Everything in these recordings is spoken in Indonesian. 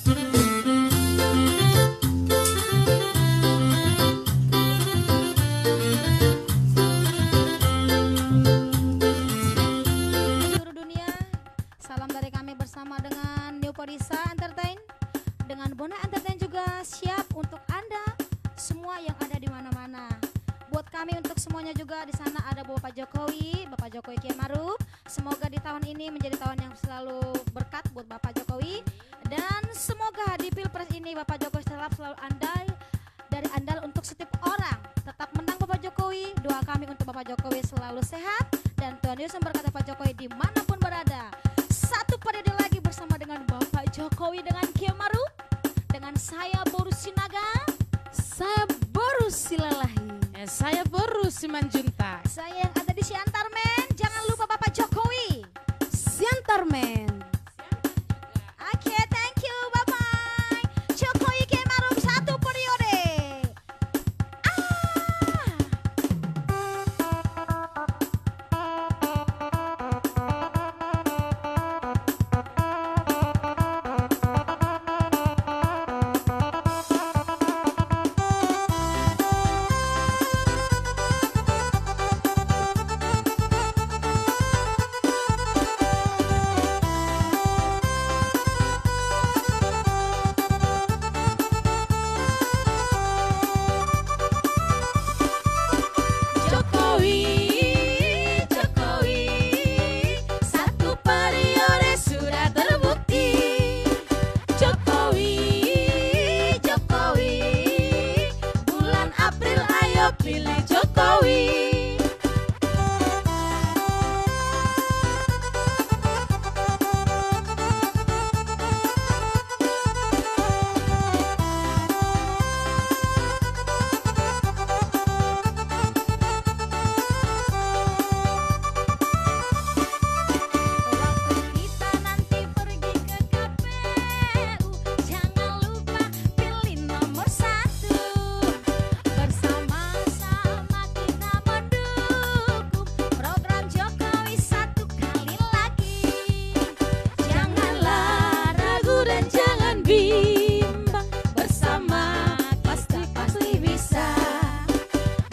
dunia, salam dari kami bersama dengan New Podisa Entertain, dengan Bona Entertain juga siap untuk Anda semua yang ada di mana-mana. Buat kami untuk semuanya juga di sana ada Bapak Jokowi Kiai Maruf. Semoga di tahun ini menjadi tahun yang selalu berkat buat Bapak Jokowi, dan semoga di Pilpres ini Bapak Jokowi selalu andal untuk setiap orang. Tetap menang Bapak Jokowi. Doa kami untuk Bapak Jokowi selalu sehat dan Tuhan Yesus memberkati Bapak Jokowi dimanapun berada. Satu periode lagi bersama dengan Bapak Jokowi, dengan Kiai Maruf, dengan saya Boru Sinaga, Saya Boru Silalahi. Saya Boru Simanjuntak. saya yang ada di Siantar Men. Jangan lupa Bapak Jokowi. Siantarmen. Oke, thank you, bye-bye. Jokowi Kiai Maruf satu periode. Pilih Jokowi. Bimbang, bersama pasti bisa.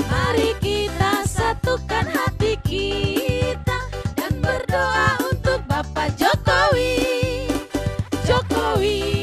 Mari kita satukan hati kita dan berdoa untuk Bapak Jokowi. Jokowi.